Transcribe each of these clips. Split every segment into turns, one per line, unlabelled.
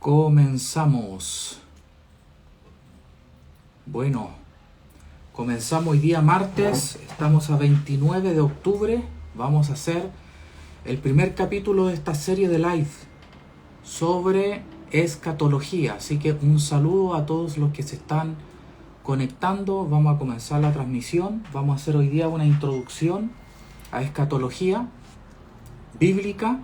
Comenzamos. Bueno, comenzamos hoy día martes, estamos a 29 de octubre, vamos a hacer el primer capítulo de esta serie de live sobre escatología, así que un saludo a todos los que se están conectando. Vamos a comenzar la transmisión, vamos a hacer hoy día una introducción a escatología bíblica,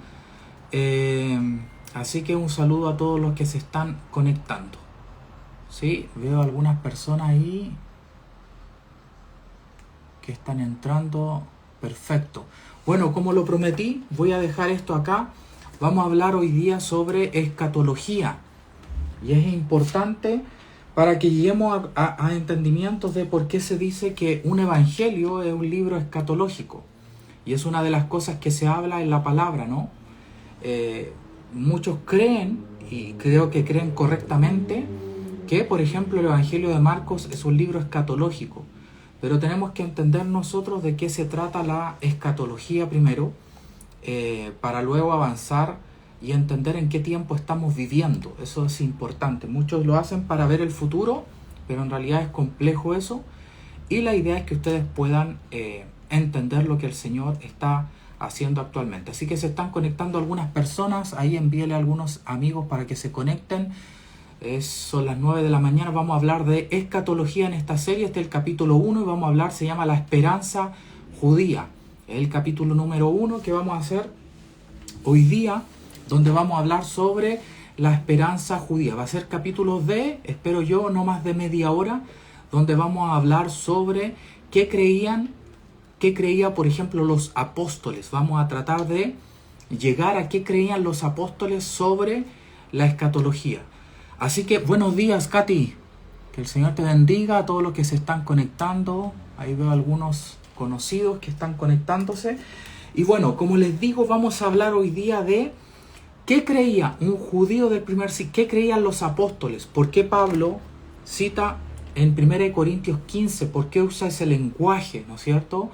así que un saludo a todos los que se están conectando. Sí, veo algunas personas ahí que están entrando. Perfecto. Bueno, como lo prometí, voy a dejar esto acá. Vamos a hablar hoy día sobre escatología. Y es importante para que lleguemos a entendimientos de por qué se dice que un evangelio es un libro escatológico. Y es una de las cosas que se habla en la palabra, ¿no? Muchos creen, y creo que creen correctamente, que por ejemplo el Evangelio de Marcos es un libro escatológico. Pero tenemos que entender nosotros de qué se trata la escatología primero, para luego avanzar y entender en qué tiempo estamos viviendo. Eso es importante. Muchos lo hacen para ver el futuro, pero en realidad es complejo eso. Y la idea es que ustedes puedan entender lo que el Señor está haciendo actualmente. Así que se están conectando algunas personas. Ahí envíele a algunos amigos para que se conecten. Son las 9 de la mañana. Vamos a hablar de escatología en esta serie. Este es el capítulo 1 y vamos a hablar, se llama La Esperanza Judía. Es el capítulo número 1 que vamos a hacer hoy día, donde vamos a hablar sobre la esperanza judía. Va a ser capítulos de, espero yo, no más de media hora, donde vamos a hablar sobre qué creían, por ejemplo, los apóstoles. Vamos a tratar de llegar a qué creían los apóstoles sobre la escatología. Así que buenos días, Katy. Que el Señor te bendiga a todos los que se están conectando. Ahí veo algunos conocidos que están conectándose. Y bueno, como les digo, vamos a hablar hoy día de qué creía un judío del primer siglo, qué creían los apóstoles. ¿Por qué Pablo cita en 1 Corintios 15? ¿Por qué usa ese lenguaje, no es cierto?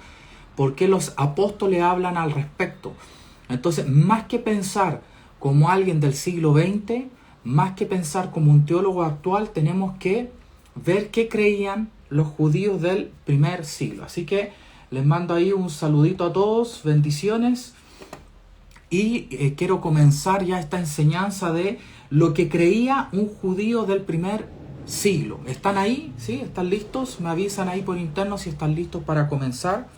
¿Por qué los apóstoles hablan al respecto? Entonces, más que pensar como alguien del siglo XX, más que pensar como un teólogo actual, tenemos que ver qué creían los judíos del primer siglo. Así que les mando ahí un saludito a todos, bendiciones. Y quiero comenzar ya esta enseñanza de lo que creía un judío del primer siglo. ¿Están ahí? ¿Sí? ¿Están listos? Me avisan ahí por interno si están listos para comenzar.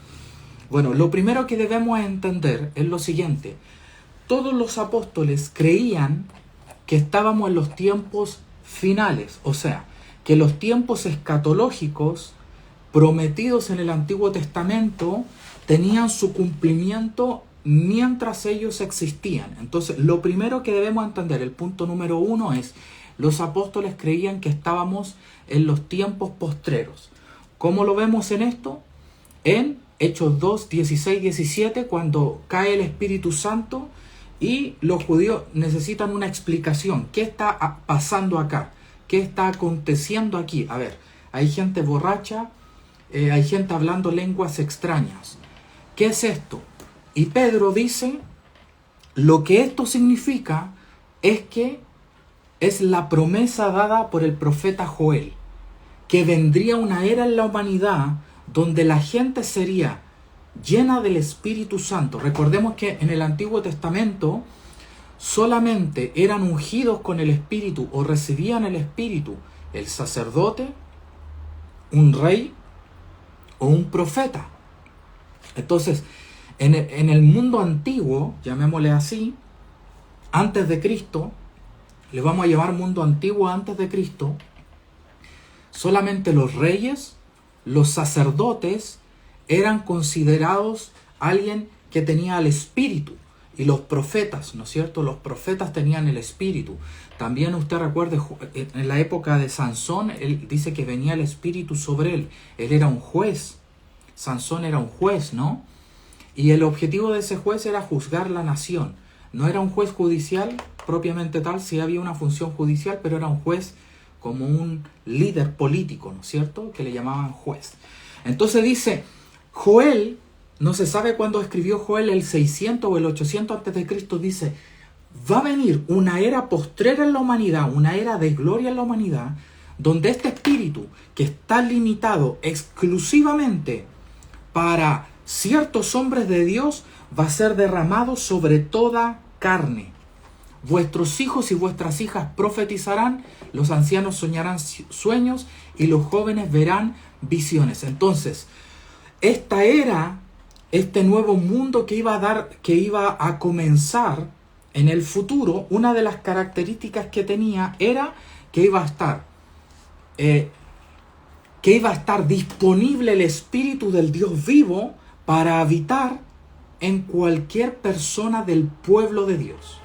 Bueno, lo primero que debemos entender es lo siguiente. Todos los apóstoles creían que estábamos en los tiempos finales, o sea, que los tiempos escatológicos prometidos en el Antiguo Testamento tenían su cumplimiento mientras ellos existían. Entonces, lo primero que debemos entender, el punto número 1 es, los apóstoles creían que estábamos en los tiempos postreros. ¿Cómo lo vemos en esto? En Hechos 2, 16, 17, cuando cae el Espíritu Santo y los judíos necesitan una explicación. ¿Qué está pasando acá? ¿Qué está aconteciendo aquí? A ver, hay gente borracha, hay gente hablando lenguas extrañas. ¿Qué es esto? Y Pedro dice, lo que esto significa es que es la promesa dada por el profeta Joel, que vendría una era en la humanidad donde la gente sería llena del Espíritu Santo. Recordemos que en el Antiguo Testamento solamente eran ungidos con el Espíritu o recibían el Espíritu el sacerdote, un rey o un profeta. Entonces, en el mundo antiguo, llamémosle así, antes de Cristo, le vamos a llamar mundo antiguo antes de Cristo, solamente los reyes, los sacerdotes, eran considerados alguien que tenía el Espíritu. Y los profetas, ¿no es cierto? Los profetas tenían el Espíritu. También usted recuerde, en la época de Sansón, él dice que venía el Espíritu sobre él. Él era un juez. Sansón era un juez, ¿no? Y el objetivo de ese juez era juzgar la nación. No era un juez judicial propiamente tal, sí había una función judicial, pero era un juez como un líder político, ¿no es cierto? Que le llamaban juez. Entonces dice, Joel, no se sabe cuándo escribió Joel, el 600 o el 800 antes de Cristo, dice, va a venir una era postrera en la humanidad, una era de gloria en la humanidad, donde este espíritu que está limitado exclusivamente para ciertos hombres de Dios va a ser derramado sobre toda carne. Vuestros hijos y vuestras hijas profetizarán, los ancianos soñarán sueños y los jóvenes verán visiones. Entonces, esta era, este nuevo mundo que iba a comenzar en el futuro, una de las características que tenía era que iba a estar disponible el Espíritu del Dios vivo para habitar en cualquier persona del pueblo de Dios.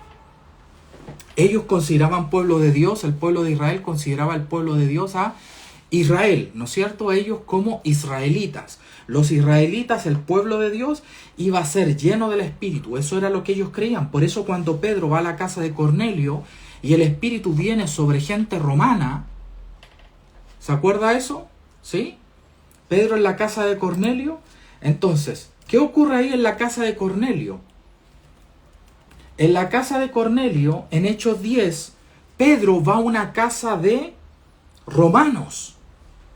Ellos consideraban pueblo de Dios, el pueblo de Israel consideraba el pueblo de Dios a Israel, ¿no es cierto? Ellos como israelitas. Los israelitas, el pueblo de Dios, iba a ser lleno del Espíritu. Eso era lo que ellos creían. Por eso cuando Pedro va a la casa de Cornelio y el Espíritu viene sobre gente romana, ¿se acuerda eso? ¿Sí? Pedro en la casa de Cornelio. Entonces, ¿qué ocurre ahí en la casa de Cornelio? En la casa de Cornelio, en Hechos 10, Pedro va a una casa de romanos,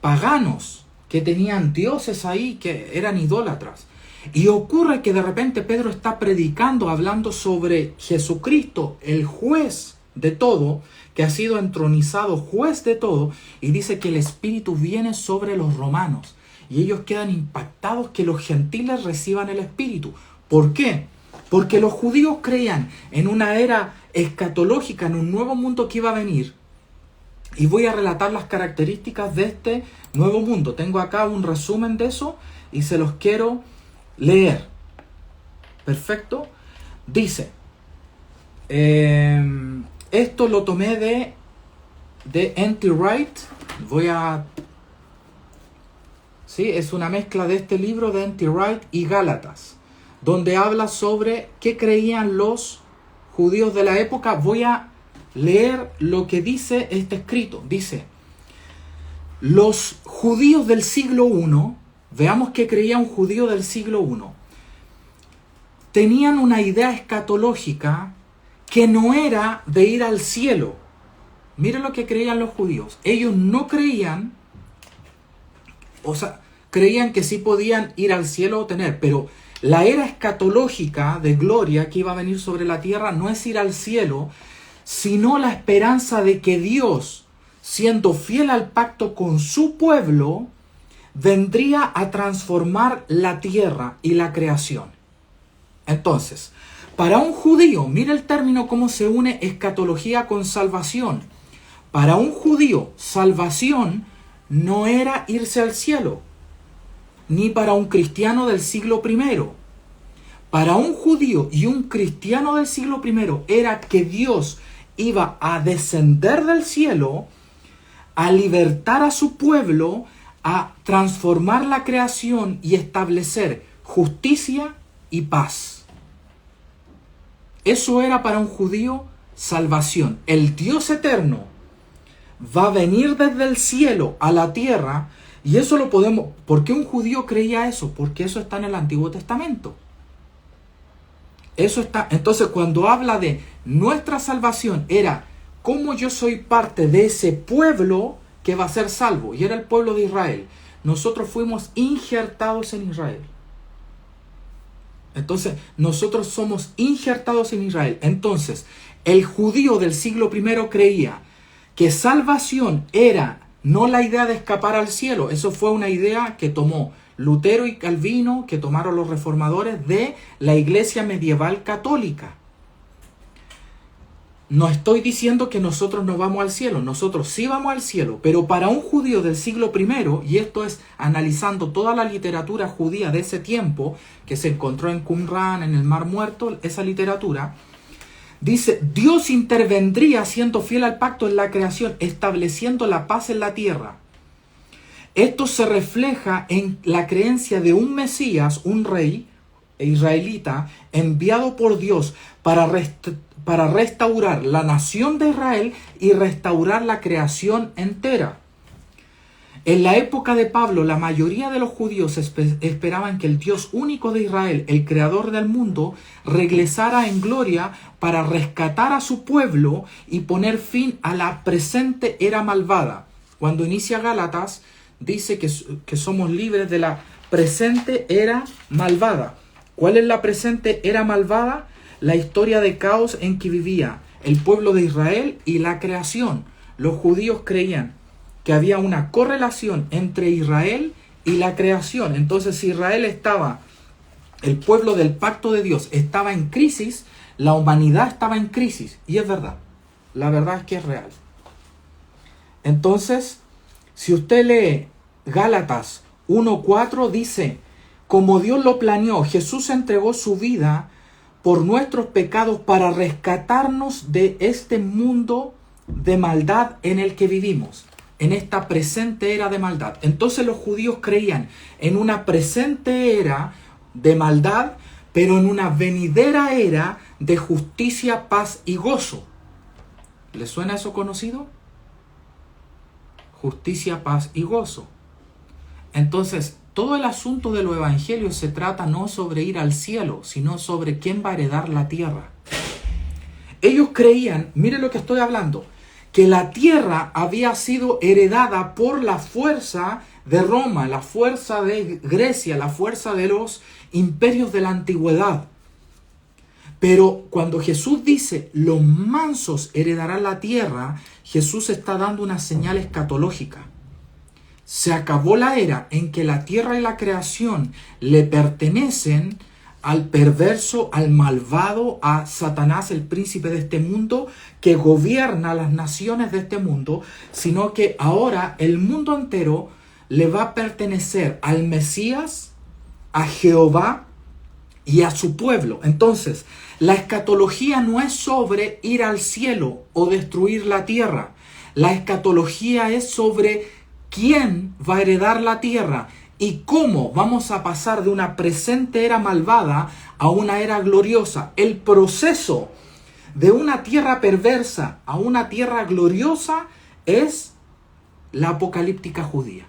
paganos, que tenían dioses ahí, que eran idólatras. Y ocurre que de repente Pedro está predicando, hablando sobre Jesucristo, el juez de todo, que ha sido entronizado juez de todo, y dice que el Espíritu viene sobre los romanos. Y ellos quedan impactados que los gentiles reciban el Espíritu. ¿Por qué? Porque los judíos creían en una era escatológica, en un nuevo mundo que iba a venir. Y voy a relatar las características de este nuevo mundo. Tengo acá un resumen de eso y se los quiero leer. Perfecto. Dice, esto lo tomé de N.T. Wright. Sí, es una mezcla de este libro de N.T. Wright y Gálatas, donde habla sobre qué creían los judíos de la época. Voy a leer lo que dice este escrito. Dice, los judíos del siglo I, veamos qué creía un judío del siglo I, tenían una idea escatológica que no era de ir al cielo. Miren lo que creían los judíos. Ellos no creían, creían que sí podían ir al cielo o tener, pero la era escatológica de gloria que iba a venir sobre la tierra no es ir al cielo, sino la esperanza de que Dios, siendo fiel al pacto con su pueblo, vendría a transformar la tierra y la creación. Entonces, para un judío, mira el término cómo se une escatología con salvación. Para un judío, salvación no era irse al cielo, ni para un cristiano del siglo I. Para un judío y un cristiano del siglo I era que Dios iba a descender del cielo, a libertar a su pueblo, a transformar la creación y establecer justicia y paz. Eso era para un judío salvación. El Dios eterno va a venir desde el cielo a la tierra, y eso lo podemos... ¿Por qué un judío creía eso? Porque eso está en el Antiguo Testamento. Eso está. Entonces, cuando habla de nuestra salvación, era cómo yo soy parte de ese pueblo que va a ser salvo, y era el pueblo de Israel. Nosotros fuimos injertados en Israel. Entonces, nosotros somos injertados en Israel. Entonces, el judío del siglo I creía que salvación era no la idea de escapar al cielo. Eso fue una idea que tomó Lutero y Calvino, que tomaron los reformadores de la iglesia medieval católica. No estoy diciendo que nosotros no vamos al cielo, nosotros sí vamos al cielo, pero para un judío del siglo I, y esto es analizando toda la literatura judía de ese tiempo, que se encontró en Qumran, en el Mar Muerto, esa literatura, dice, Dios intervendría siendo fiel al pacto en la creación, estableciendo la paz en la tierra. Esto se refleja en la creencia de un Mesías, un rey israelita, enviado por Dios para restaurar la nación de Israel y restaurar la creación entera. En la época de Pablo, la mayoría de los judíos esperaban que el Dios único de Israel, el creador del mundo, regresara en gloria para rescatar a su pueblo y poner fin a la presente era malvada. Cuando inicia Gálatas, dice que somos libres de la presente era malvada. ¿Cuál es la presente era malvada? La historia de caos en que vivía el pueblo de Israel y la creación. Los judíos creían que había una correlación entre Israel y la creación. Entonces, si Israel estaba, el pueblo del pacto de Dios estaba en crisis, la humanidad estaba en crisis. Y es verdad. La verdad es que es real. Entonces, si usted lee Gálatas 1:4, dice: como Dios lo planeó, Jesús entregó su vida por nuestros pecados para rescatarnos de este mundo de maldad en el que vivimos, en esta presente era de maldad. Entonces los judíos creían en una presente era de maldad, pero en una venidera era de justicia, paz y gozo. ¿Les suena eso conocido? Justicia, paz y gozo. Entonces, todo el asunto de los evangelios se trata no sobre ir al cielo, sino sobre quién va a heredar la tierra. Ellos creían, mire lo que estoy hablando, que la tierra había sido heredada por la fuerza de Roma, la fuerza de Grecia, la fuerza de los imperios de la antigüedad. Pero cuando Jesús dice, los mansos heredarán la tierra, Jesús está dando una señal escatológica. Se acabó la era en que la tierra y la creación le pertenecen al perverso, al malvado, a Satanás, el príncipe de este mundo, que gobierna las naciones de este mundo, sino que ahora el mundo entero le va a pertenecer al Mesías, a Jehová y a su pueblo. Entonces, la escatología no es sobre ir al cielo o destruir la tierra. La escatología es sobre quién va a heredar la tierra y cómo vamos a pasar de una presente era malvada a una era gloriosa. El proceso de una tierra perversa a una tierra gloriosa es la apocalíptica judía.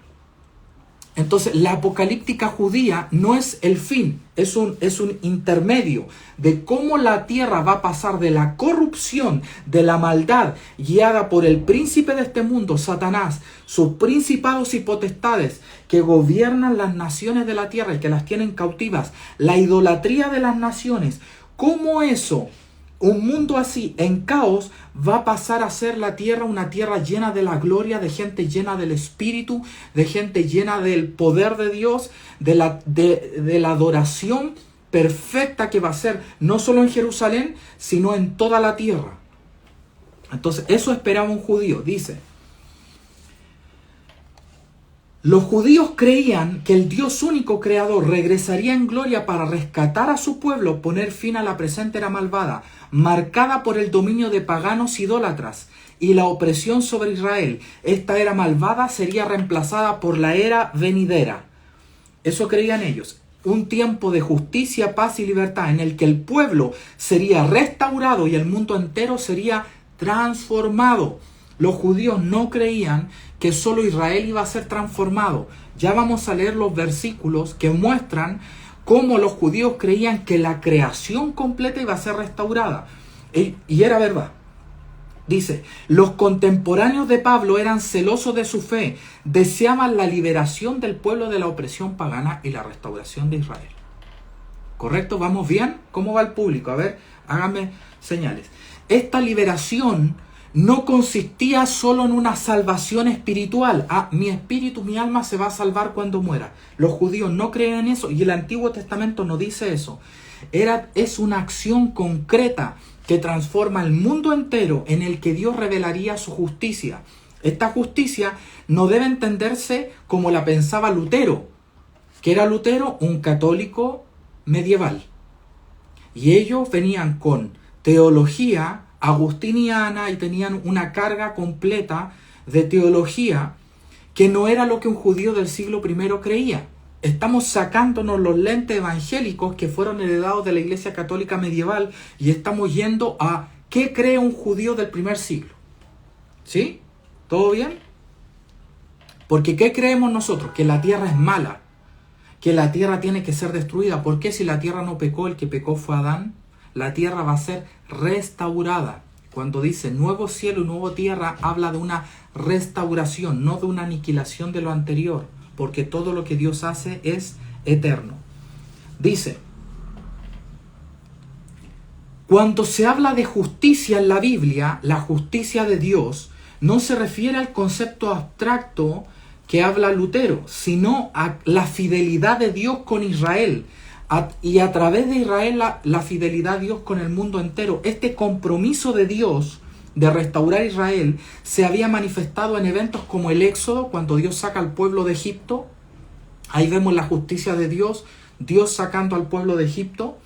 Entonces, la apocalíptica judía no es el fin, es un intermedio de cómo la tierra va a pasar de la corrupción, de la maldad, guiada por el príncipe de este mundo, Satanás, sus principados y potestades que gobiernan las naciones de la tierra y que las tienen cautivas, la idolatría de las naciones. ¿Cómo eso, un mundo así en caos, va a pasar a ser la tierra una tierra llena de la gloria, de gente llena del Espíritu, de gente llena del poder de Dios, de la adoración perfecta que va a ser no solo en Jerusalén, sino en toda la tierra? Entonces, eso esperaba un judío, dice. Los judíos creían que el Dios único creador regresaría en gloria para rescatar a su pueblo, poner fin a la presente era malvada, marcada por el dominio de paganos idólatras y la opresión sobre Israel. Esta era malvada sería reemplazada por la era venidera. Eso creían ellos. Un tiempo de justicia, paz y libertad en el que el pueblo sería restaurado y el mundo entero sería transformado. Los judíos no creían que solo Israel iba a ser transformado. Ya vamos a leer los versículos que muestran cómo los judíos creían que la creación completa iba a ser restaurada. Y era verdad. Dice, los contemporáneos de Pablo eran celosos de su fe, deseaban la liberación del pueblo de la opresión pagana y la restauración de Israel. ¿Correcto? ¿Vamos bien? ¿Cómo va el público? A ver, háganme señales. Esta liberación no consistía solo en una salvación espiritual. Mi espíritu, mi alma se va a salvar cuando muera. Los judíos no creen en eso y el Antiguo Testamento no dice eso. Es una acción concreta que transforma el mundo entero, en el que Dios revelaría su justicia. Esta justicia no debe entenderse como la pensaba Lutero, que era Lutero un católico medieval. Y ellos venían con teología agustiniana y tenían una carga completa de teología que no era lo que un judío del siglo I creía. Estamos sacándonos los lentes evangélicos que fueron heredados de la Iglesia Católica medieval y estamos yendo a qué cree un judío del primer siglo. ¿Sí? ¿Todo bien? Porque ¿qué creemos nosotros? Que la tierra es mala, que la tierra tiene que ser destruida. ¿Por qué si la tierra no pecó, el que pecó fue Adán? La tierra va a ser restaurada. Cuando dice nuevo cielo y nueva tierra, habla de una restauración, no de una aniquilación de lo anterior, porque todo lo que Dios hace es eterno. Dice, cuando se habla de justicia en la Biblia, la justicia de Dios no se refiere al concepto abstracto que habla Lutero, sino a la fidelidad de Dios con Israel. Y a través de Israel la fidelidad de Dios con el mundo entero. Este compromiso de Dios de restaurar Israel se había manifestado en eventos como el Éxodo, cuando Dios saca al pueblo de Egipto. Ahí vemos la justicia de Dios, Dios sacando al pueblo de Egipto,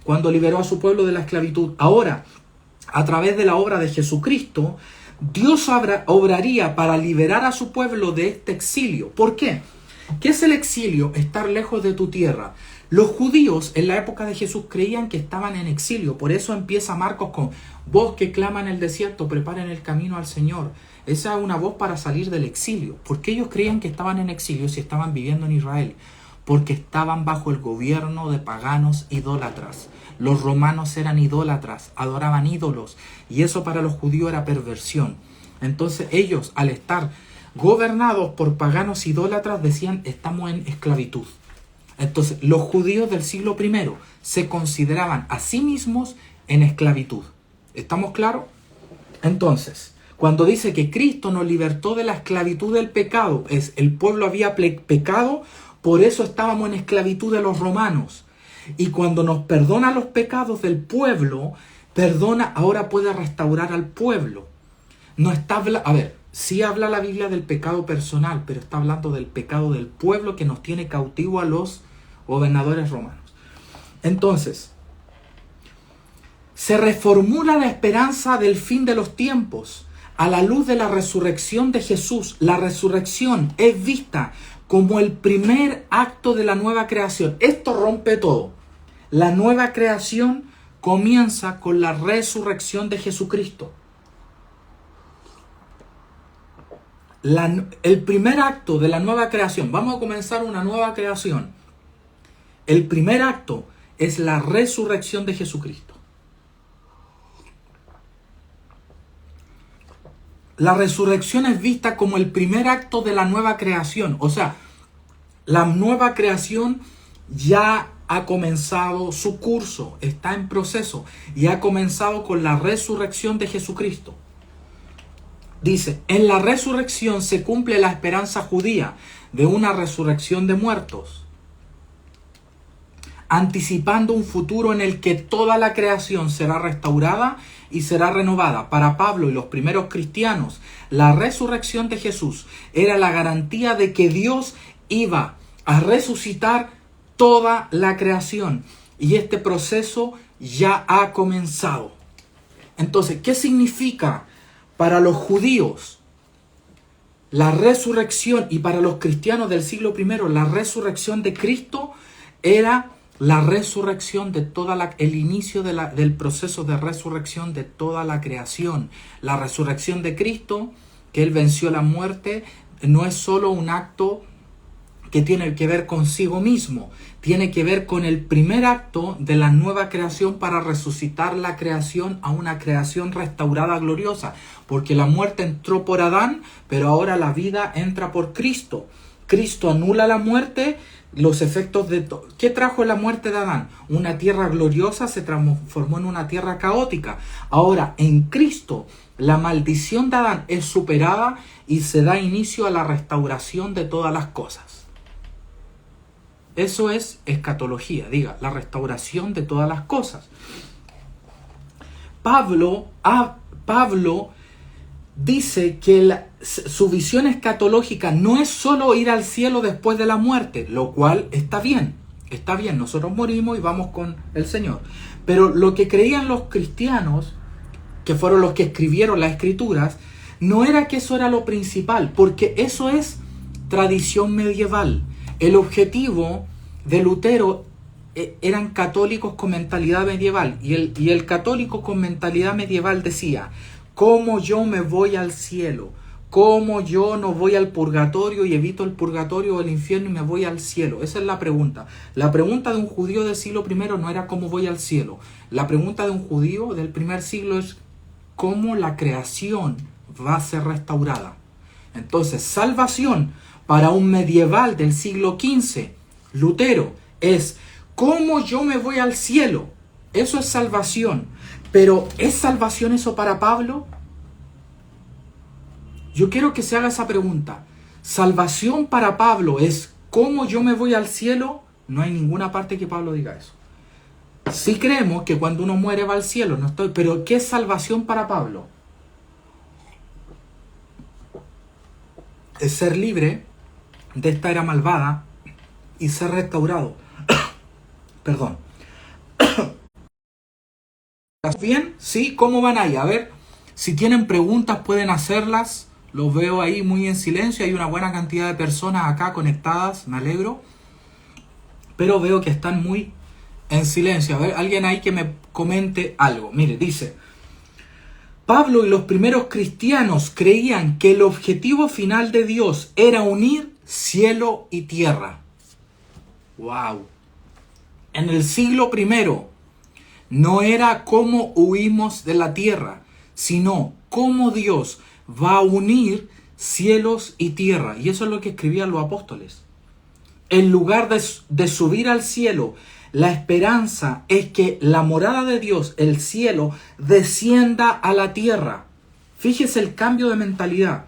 cuando liberó a su pueblo de la esclavitud. Ahora, a través de la obra de Jesucristo, Dios obraría para liberar a su pueblo de este exilio. ¿Por qué? ¿Qué es el exilio? Estar lejos de tu tierra. Los judíos en la época de Jesús creían que estaban en exilio. Por eso empieza Marcos con voz que clama en el desierto, preparen el camino al Señor. Esa es una voz para salir del exilio. ¿Por qué ellos creían que estaban en exilio si estaban viviendo en Israel? Porque estaban bajo el gobierno de paganos idólatras. Los romanos eran idólatras, adoraban ídolos, y eso para los judíos era perversión. Entonces ellos, al estar gobernados por paganos idólatras, decían, estamos en esclavitud. Entonces los judíos del siglo I se consideraban a sí mismos en esclavitud. ¿Estamos claros? Entonces, cuando dice que Cristo nos libertó de la esclavitud del pecado, el pueblo había pecado, por eso estábamos en esclavitud de los romanos. Y cuando nos perdona los pecados del pueblo, ahora puede restaurar al pueblo. No está sí habla la Biblia del pecado personal, pero está hablando del pecado del pueblo que nos tiene cautivo a los gobernadores romanos. Entonces, se reformula la esperanza del fin de los tiempos a la luz de la resurrección de Jesús. La resurrección es vista como el primer acto de la nueva creación. Esto rompe todo. La nueva creación comienza con la resurrección de Jesucristo. El primer acto de la nueva creación, vamos a comenzar una nueva creación. El primer acto es la resurrección de Jesucristo. La resurrección es vista como el primer acto de la nueva creación. O sea, la nueva creación ya ha comenzado su curso, está en proceso y ha comenzado con la resurrección de Jesucristo. Dice, en la resurrección se cumple la esperanza judía de una resurrección de muertos, anticipando un futuro en el que toda la creación será restaurada y será renovada. Para Pablo y los primeros cristianos, la resurrección de Jesús era la garantía de que Dios iba a resucitar toda la creación. Y este proceso ya ha comenzado. Entonces, ¿qué significa para los judíos la resurrección y para los cristianos del siglo I la resurrección de Cristo? Era la resurrección de el inicio del proceso de resurrección de toda la creación. La resurrección de Cristo, que Él venció la muerte, no es solo un acto que tiene que ver consigo mismo, tiene que ver con el primer acto de la nueva creación para resucitar la creación a una creación restaurada gloriosa, porque la muerte entró por Adán, pero ahora la vida entra por Cristo. Cristo anula la muerte, los efectos de ¿qué trajo la muerte de Adán? Una tierra gloriosa se transformó en una tierra caótica. Ahora en Cristo la maldición de Adán es superada y se da inicio a la restauración de todas las cosas. Eso es escatología, la restauración de todas las cosas. Pablo dice que su visión escatológica no es solo ir al cielo después de la muerte, lo cual está bien, nosotros morimos y vamos con el Señor. Pero lo que creían los cristianos, que fueron los que escribieron las escrituras, no era que eso era lo principal, porque eso es tradición medieval. El objetivo de Lutero eran católicos con mentalidad medieval, y el católico con mentalidad medieval decía, ¿cómo yo me voy al cielo? ¿Cómo yo no voy al purgatorio y evito el purgatorio o el infierno y me voy al cielo? Esa es la pregunta. La pregunta de un judío del siglo I no era cómo voy al cielo. La pregunta de un judío del primer siglo es cómo la creación va a ser restaurada. Entonces, salvación para un medieval del siglo XV, Lutero, es cómo yo me voy al cielo. Eso es salvación. Pero ¿es salvación eso para Pablo? Yo quiero que se haga esa pregunta. ¿Salvación para Pablo es cómo yo me voy al cielo? No hay ninguna parte que Pablo diga eso. Sí creemos que cuando uno muere va al cielo, pero ¿qué es salvación para Pablo? Es ser libre de esta era malvada y ser restaurado. Perdón. ¿Estás bien? ¿Sí? ¿Cómo van ahí? A ver, si tienen preguntas pueden hacerlas. Los veo ahí muy en silencio. Hay una buena cantidad de personas acá conectadas. Me alegro. Pero veo que están muy en silencio. A ver, alguien ahí que me comente algo. Mire, dice: Pablo y los primeros cristianos creían que el objetivo final de Dios era unir cielo y tierra. ¡Wow! En el siglo I no era cómo huimos de la tierra, sino cómo Dios va a unir cielos y tierra. Y eso es lo que escribían los apóstoles. En lugar de subir al cielo, la esperanza es que la morada de Dios, el cielo, descienda a la tierra. Fíjese el cambio de mentalidad.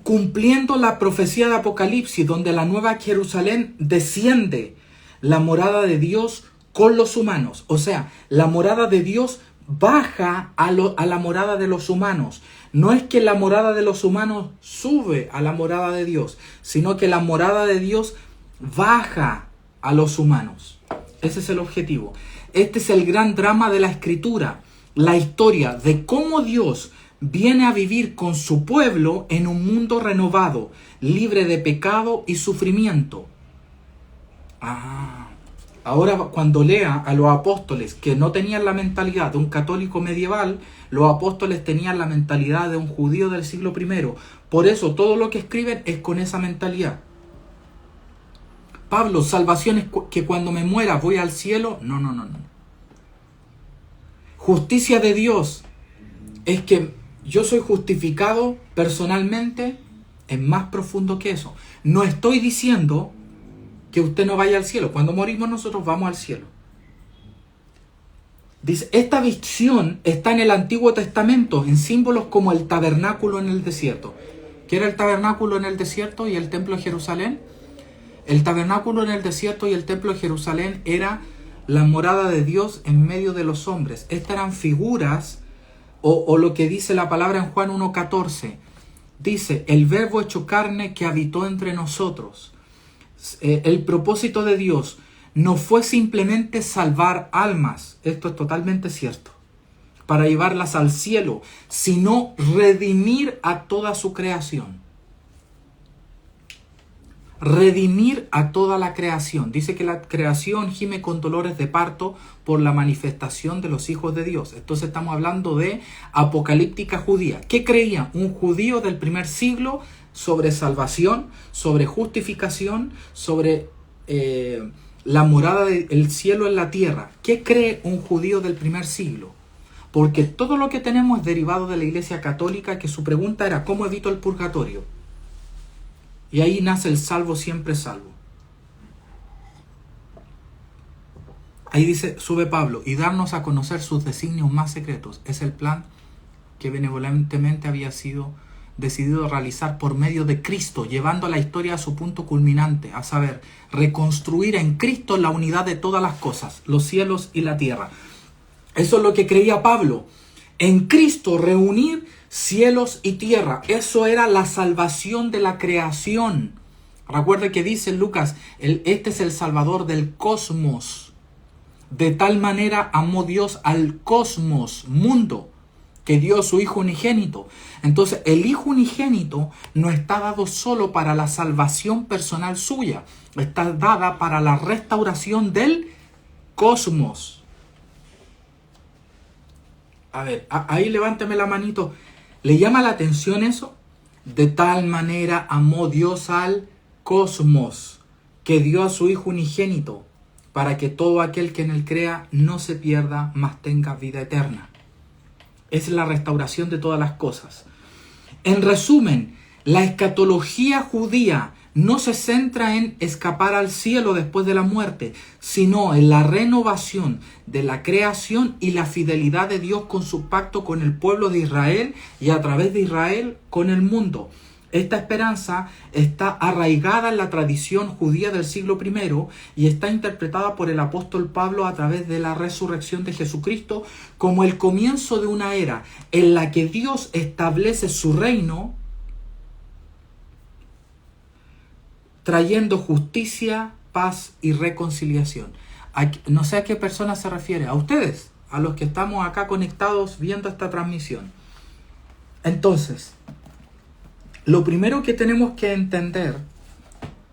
Cumpliendo la profecía de Apocalipsis, donde la nueva Jerusalén desciende, la morada de Dios con los humanos. O sea, la morada de Dios baja a la morada de los humanos. No es que la morada de los humanos sube a la morada de Dios, sino que la morada de Dios baja a los humanos. Ese es el objetivo. Este es el gran drama de la Escritura, la historia de cómo Dios viene a vivir con su pueblo en un mundo renovado, libre de pecado y sufrimiento. Ahora cuando lea a los apóstoles que no tenían la mentalidad de un católico medieval, los apóstoles tenían la mentalidad de un judío del siglo I. Por eso todo lo que escriben es con esa mentalidad. Pablo, salvación es que cuando me muera voy al cielo. No. Justicia de Dios es que yo soy justificado personalmente. Es más profundo que eso. No estoy diciendo que usted no vaya al cielo. Cuando morimos nosotros vamos al cielo. Dice, esta visión está en el Antiguo Testamento, en símbolos como el tabernáculo en el desierto. ¿Qué era el tabernáculo en el desierto y el templo de Jerusalén? El tabernáculo en el desierto y el templo de Jerusalén era la morada de Dios en medio de los hombres. Estas eran figuras, o lo que dice la palabra en Juan 1:14. Dice, el verbo hecho carne que habitó entre nosotros. El propósito de Dios no fue simplemente salvar almas, esto es totalmente cierto, para llevarlas al cielo, sino redimir a toda su creación. Redimir a toda la creación. Dice que la creación gime con dolores de parto por la manifestación de los hijos de Dios. Entonces estamos hablando de apocalíptica judía. ¿Qué creía un judío del primer siglo sobre salvación, sobre justificación, sobre la morada del cielo en la tierra? ¿Qué cree un judío del primer siglo? Porque todo lo que tenemos es derivado de la Iglesia Católica, que su pregunta era ¿cómo evito el purgatorio? Y ahí nace el salvo siempre salvo. Ahí dice, sube Pablo, y darnos a conocer sus designios más secretos. Es el plan que benevolentemente había sido decidido realizar por medio de Cristo, llevando la historia a su punto culminante, a saber, reconstruir en Cristo la unidad de todas las cosas, los cielos y la tierra. Eso es lo que creía Pablo. En Cristo reunir cielos y tierra. Eso era la salvación de la creación. Recuerde que dice Lucas, este es el Salvador del cosmos. De tal manera amó Dios al cosmos, mundo, que dio a su Hijo unigénito. Entonces el Hijo unigénito no está dado solo para la salvación personal suya, está dada para la restauración del cosmos. A ver, ahí levánteme la manito. ¿Le llama la atención eso? De tal manera amó Dios al cosmos, que dio a su Hijo unigénito, para que todo aquel que en él crea no se pierda, mas tenga vida eterna. Es la restauración de todas las cosas. En resumen, la escatología judía no se centra en escapar al cielo después de la muerte, sino en la renovación de la creación y la fidelidad de Dios con su pacto con el pueblo de Israel y a través de Israel con el mundo. Esta esperanza está arraigada en la tradición judía del siglo I y está interpretada por el apóstol Pablo a través de la resurrección de Jesucristo como el comienzo de una era en la que Dios establece su reino, trayendo justicia, paz y reconciliación. No sé a qué persona se refiere, a ustedes, a los que estamos acá conectados viendo esta transmisión. Entonces, lo primero que tenemos que entender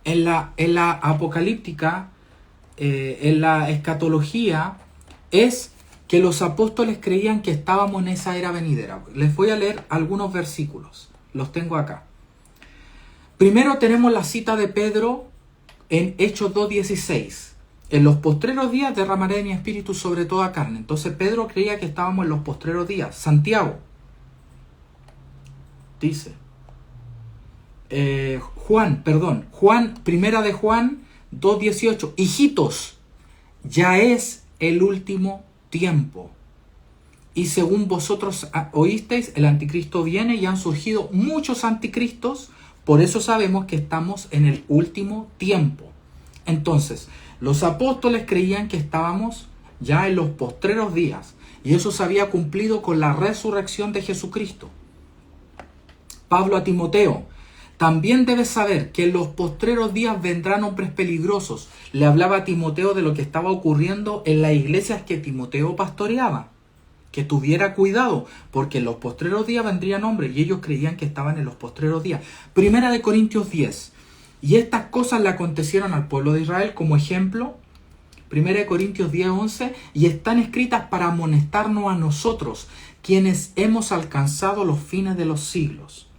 en la apocalíptica, en la escatología, es que los apóstoles creían que estábamos en esa era venidera. Les voy a leer algunos versículos, los tengo acá. Primero tenemos la cita de Pedro en Hechos 2:16. En los postreros días derramaré de mi espíritu sobre toda carne. Entonces Pedro creía que estábamos en los postreros días. Santiago dice, Juan, primera de Juan 2:18. Hijitos, ya es el último tiempo. Y según vosotros oísteis, el anticristo viene y han surgido muchos anticristos. Por eso sabemos que estamos en el último tiempo. Entonces, los apóstoles creían que estábamos ya en los postreros días. Y eso se había cumplido con la resurrección de Jesucristo. Pablo a Timoteo: también debes saber que en los postreros días vendrán hombres peligrosos. Le hablaba a Timoteo de lo que estaba ocurriendo en las iglesias que Timoteo pastoreaba. Que tuviera cuidado, porque en los postreros días vendrían hombres y ellos creían que estaban en los postreros días. Primera de Corintios 10. Y estas cosas le acontecieron al pueblo de Israel como ejemplo. Primera de Corintios 10:11. Y están escritas para amonestarnos a nosotros, quienes hemos alcanzado los fines de los siglos.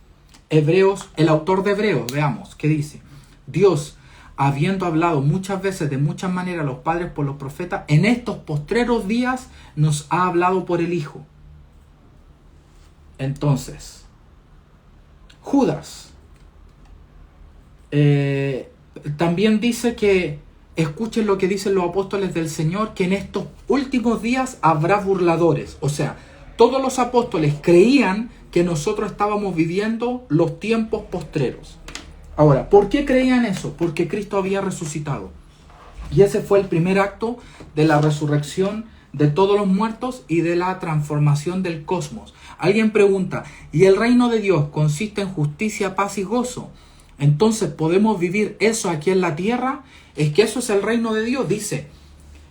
Hebreos, el autor de Hebreos, veamos, ¿qué dice? Dios, habiendo hablado muchas veces de muchas maneras a los padres por los profetas, en estos postreros días nos ha hablado por el Hijo. Entonces, Judas también dice que, escuchen lo que dicen los apóstoles del Señor, que en estos últimos días habrá burladores. O sea, todos los apóstoles creían que nosotros estábamos viviendo los tiempos postreros. Ahora, ¿por qué creían eso? Porque Cristo había resucitado. Y ese fue el primer acto de la resurrección de todos los muertos y de la transformación del cosmos. Alguien pregunta, ¿y el reino de Dios consiste en justicia, paz y gozo? Entonces, ¿podemos vivir eso aquí en la tierra? Es que eso es el reino de Dios, dice.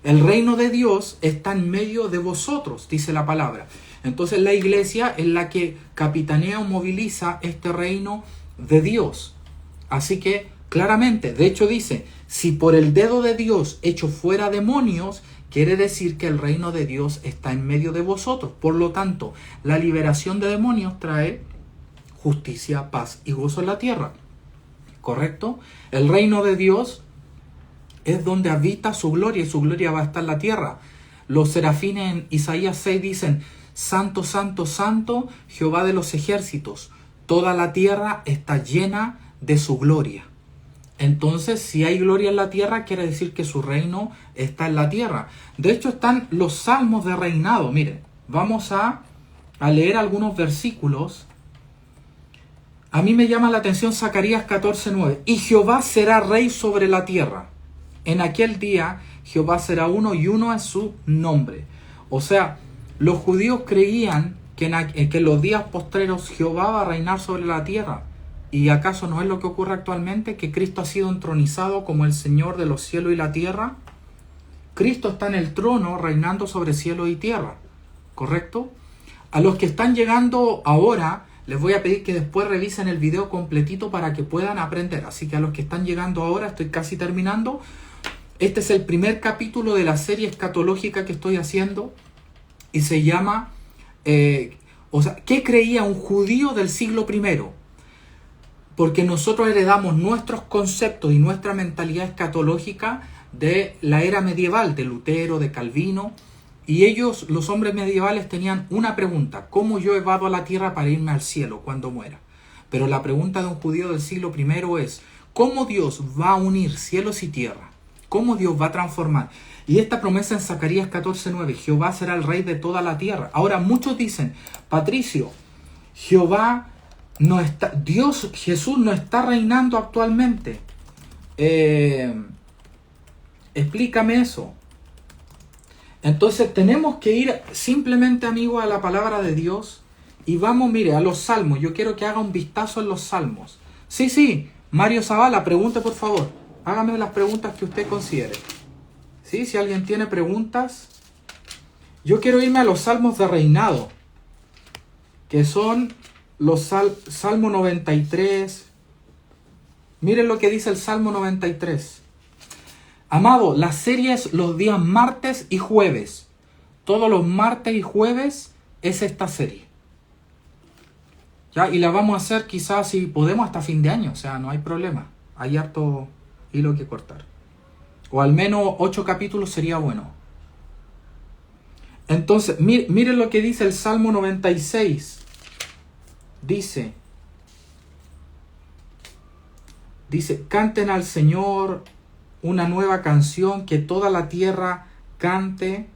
El reino de Dios está en medio de vosotros, dice la palabra. Entonces la iglesia es la que capitanea o moviliza este reino de Dios. Así que claramente, de hecho dice, si por el dedo de Dios echo fuera demonios, quiere decir que el reino de Dios está en medio de vosotros. Por lo tanto, la liberación de demonios trae justicia, paz y gozo en la tierra. ¿Correcto? El reino de Dios es donde habita su gloria y su gloria va a estar en la tierra. Los serafines en Isaías 6 dicen, Santo, santo, santo, Jehová de los ejércitos. Toda la tierra está llena de su gloria. Entonces, si hay gloria en la tierra, quiere decir que su reino está en la tierra. De hecho, están los salmos de reinado. Miren, vamos a leer algunos versículos. A mí me llama la atención Zacarías 14:9. Y Jehová será rey sobre la tierra. En aquel día, Jehová será uno y uno es su nombre. O sea, los judíos creían que en los días postreros Jehová va a reinar sobre la tierra. ¿Y acaso no es lo que ocurre actualmente? ¿Que Cristo ha sido entronizado como el Señor de los cielos y la tierra? Cristo está en el trono reinando sobre cielo y tierra. ¿Correcto? A los que están llegando ahora, les voy a pedir que después revisen el video completito para que puedan aprender. Así que a los que están llegando ahora, estoy casi terminando. Este es el primer capítulo de la serie escatológica que estoy haciendo. Y se llama O sea, ¿qué creía un judío del siglo I? Porque nosotros heredamos nuestros conceptos y nuestra mentalidad escatológica de la era medieval, de Lutero, de Calvino. Y ellos, los hombres medievales, tenían una pregunta: ¿cómo yo evado a la tierra para irme al cielo cuando muera? Pero la pregunta de un judío del siglo I es: ¿cómo Dios va a unir cielos y tierra? ¿Cómo Dios va a transformar? Y esta promesa en Zacarías 14:9, Jehová será el rey de toda la tierra. Ahora muchos dicen: Patricio, Jehová no está, Dios, Jesús no está reinando actualmente. Explícame eso. Entonces tenemos que ir simplemente, amigos, a la palabra de Dios y vamos, mire, a los salmos. Yo quiero que haga un vistazo en los salmos. Sí, Mario Zavala, pregunte por favor. Hágame las preguntas que usted considere. ¿Sí? Si alguien tiene preguntas. Yo quiero irme a los salmos de reinado, que son los Salmo 93. Miren lo que dice el Salmo 93. Amado, la serie es los días martes y jueves. Todos los martes y jueves es esta serie. ¿Ya? Y la vamos a hacer quizás, si podemos, hasta fin de año. O sea, no hay problema. Hay harto hilo que cortar. O al menos 8 capítulos sería bueno. Entonces, miren lo que dice el Salmo 96. Dice, canten al Señor una nueva canción, que toda la tierra cante.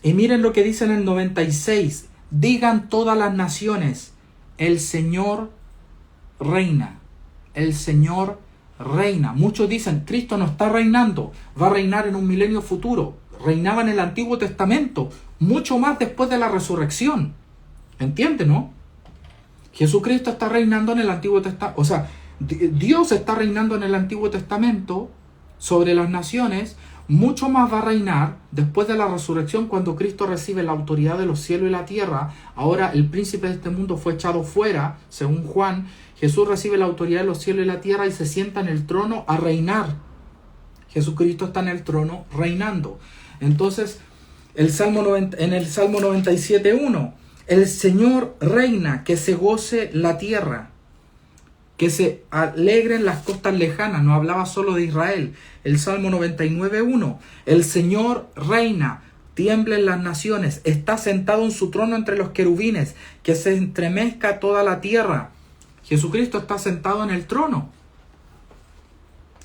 Y miren lo que dice en el 96. Digan todas las naciones: el Señor reina. El Señor reina. Muchos dicen: Cristo no está reinando, va a reinar en un milenio futuro. Reinaba en el Antiguo Testamento, mucho más después de la resurrección. ¿Entiende, no? Jesucristo está reinando en el Antiguo Testamento. O sea, Dios está reinando en el Antiguo Testamento sobre las naciones. Mucho más va a reinar después de la resurrección, cuando Cristo recibe la autoridad de los cielos y la tierra. Ahora el príncipe de este mundo fue echado fuera, según Juan. Jesús recibe la autoridad de los cielos y la tierra y se sienta en el trono a reinar. Jesucristo está en el trono reinando. Entonces, en el Salmo 97:1, el Señor reina, que se goce la tierra, que se alegren las costas lejanas. No hablaba solo de Israel. El Salmo 99:1, el Señor reina, tiemblen las naciones, está sentado en su trono entre los querubines, que se estremezca toda la tierra. Jesucristo está sentado en el trono.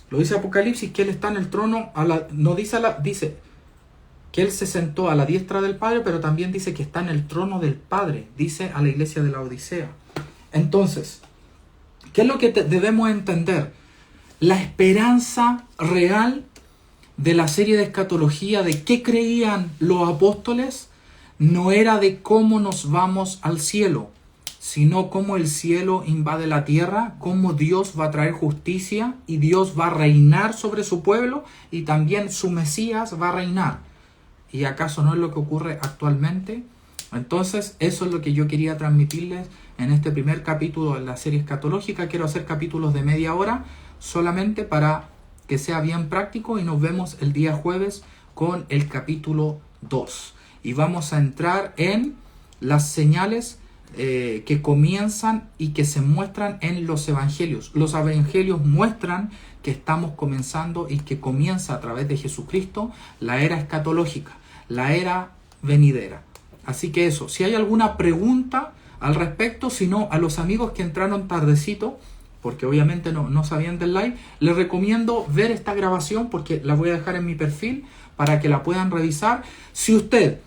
Lo dice Apocalipsis, que Él está en el trono, dice que Él se sentó a la diestra del Padre, pero también dice que está en el trono del Padre, dice a la iglesia de la Odisea. Entonces, ¿qué es lo que debemos entender? La esperanza real de la serie de escatología, de qué creían los apóstoles, no era de cómo nos vamos al cielo, sino cómo el cielo invade la tierra, cómo Dios va a traer justicia y Dios va a reinar sobre su pueblo y también su Mesías va a reinar. ¿Y acaso no es lo que ocurre actualmente? Entonces, eso es lo que yo quería transmitirles en este primer capítulo de la serie escatológica. Quiero hacer capítulos de media hora solamente para que sea bien práctico, y nos vemos el día jueves con el capítulo 2. Y vamos a entrar en las señales que comienzan y que se muestran en los evangelios. Los evangelios muestran que estamos comenzando y que comienza a través de Jesucristo la era escatológica, la era venidera. Así que eso, si hay alguna pregunta al respecto, si no, a los amigos que entraron tardecito, porque obviamente no sabían del live, les recomiendo ver esta grabación, porque la voy a dejar en mi perfil para que la puedan revisar. Si usted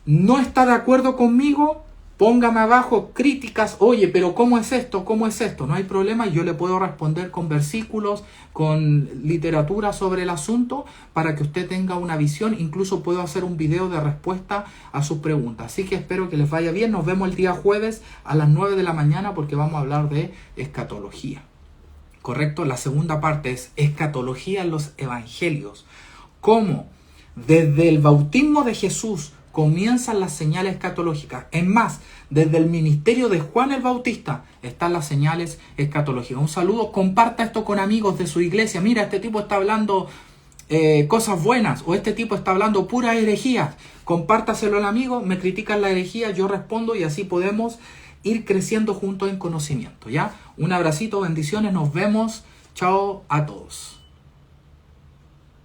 no está de acuerdo conmigo, póngame abajo críticas. Oye, pero ¿cómo es esto? ¿Cómo es esto? No hay problema, yo le puedo responder con versículos, con literatura sobre el asunto, para que usted tenga una visión. Incluso puedo hacer un video de respuesta a sus preguntas. Así que espero que les vaya bien. Nos vemos el día jueves a las 9 de la mañana, porque vamos a hablar de escatología. ¿Correcto? La segunda parte es escatología en los evangelios. ¿Cómo? Desde el bautismo de Jesús comienzan las señales escatológicas. Es más, desde el ministerio de Juan el Bautista están las señales escatológicas. Un saludo, comparta esto con amigos de su iglesia. Mira, este tipo está hablando cosas buenas, o este tipo está hablando pura herejía, compártaselo al amigo, me critican la herejía, yo respondo y así podemos ir creciendo juntos en conocimiento, ¿ya? Un abracito, bendiciones, nos vemos, chao a todos.